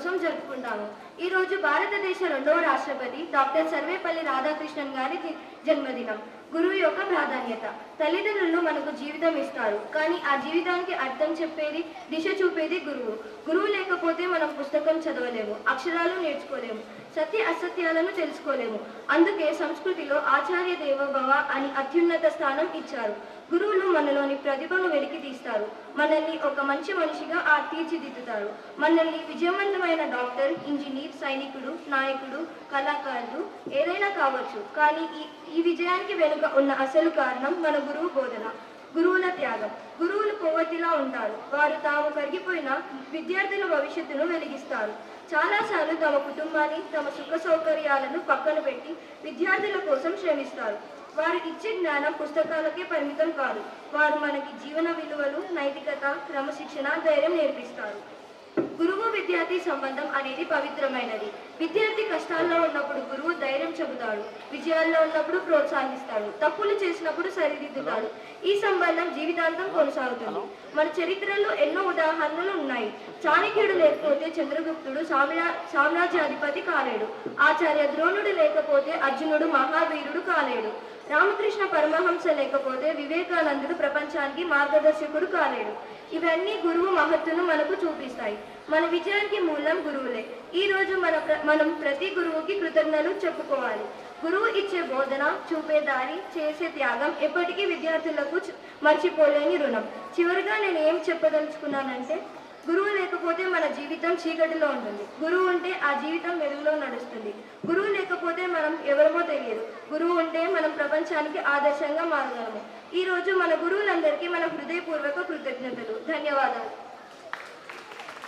దినోత్సవం జరుపుకుంటాము. ఈ రోజు భారతదేశ 2వ రాష్ట్రపతి డాక్టర్ సర్వేపల్లి రాధాకృష్ణన్ గారి జన్మదినం. గురువు యొక్క ప్రాధాన్యత. తల్లిదండ్రులు మనకు జీవితం ఇస్తారు, కానీ ఆ జీవితానికి అర్థం చెప్పేది, దిశ చూపేది గురువు. గురువు లేకపోతే మనం పుస్తకం చదవలేము, అక్షరాలు నేర్చుకోలేము, సత్య అసత్యాలను తెలుసుకోలేము. అందుకే సంస్కృతిలో ఆచార్య దేవోభవ అని అత్యున్నత స్థానం ఇచ్చారు. గురువులు మనలోని ప్రతిభను వెలికి తీస్తారు, మనల్ని ఒక మంచి మనిషిగా తీర్చిదిద్దుతారు. మనల్ని విజయవంతమైన డాక్టర్, ఇంజనీర్, సైనికుడు, నాయకుడు, కళాకారుడు ఏదైనా కావచ్చు. కానీ ఈ విజయానికి వెనుక ఉన్న అసలు కారణం మన గురువు బోధన. గురువుల త్యాగం. గురువులు కొవ్వొత్తిలా ఉంటారు. వారు తాము కరిగిపోయిన విద్యార్థుల భవిష్యత్తును వెలిగిస్తారు. చాలాసార్లు తమ కుటుంబాన్ని, తమ సుఖ సౌకర్యాలను పక్కన పెట్టి విద్యార్థుల కోసం శ్రమిస్తారు. వారు ఇచ్చే జ్ఞానం పుస్తకాలకే పరిమితం కాదు. వారు మనకి జీవన విలువలు, నైతికత, క్రమశిక్షణ, ధైర్యం నేర్పిస్తారు. గురువు విద్యార్థి సంబంధం అనేది పవిత్రమైనది. విద్యార్థి కష్టాల్లో ఉన్నప్పుడు గురువు ధైర్యం చెబుతాడు, విజయాల్లో ఉన్నప్పుడు ప్రోత్సహిస్తాడు, తప్పులు చేసినప్పుడు సరిదిద్దుతాడు. ఈ సంబంధం జీవితాంతం కొనసాగుతుంది. మన చరిత్రలో ఎన్నో ఉదాహరణలు ఉన్నాయి. చాణక్యుడు లేకపోతే చంద్రగుప్తుడు సామ్రాజ్యాధిపతి కాలేడు. ఆచార్య ద్రోణుడు లేకపోతే అర్జునుడు మహావీరుడు కాలేడు. రామకృష్ణ పరమహంస లేకపోతే వివేకానందుడు ప్రపంచానికి మార్గదర్శకుడు కాలేడు. ఇవన్నీ గురువు మహత్తును మనకు చూపిస్తాయి. మన విజయానికి మూలం గురువులే. ఈ రోజు మనం ప్రతి గురువుకి కృతజ్ఞతలు చెప్పుకోవాలి. గురువు ఇచ్చే బోధన, చూపే దారి, చేసే త్యాగం ఎప్పటికీ విద్యార్థులకు మర్చిపోలేని రుణం. చివరిగా నేను ఏం చెప్పదలుచుకున్నానంటే, గురువు లేకపోతే మన జీవితం చీకటిలో ఉంటుంది. గురువు ఉంటే ఆ జీవితం వెలుగులో నడుస్తుంది. గురువు లేకపోతే మనం ఎవరమో తెలియదు. గురువు ఉంటే మనం ప్రపంచానికి ఆదర్శంగా మారగలము. ఈ రోజు మన గురువులందరికీ మన హృదయపూర్వక కృతజ్ఞతలు. ధన్యవాదాలు.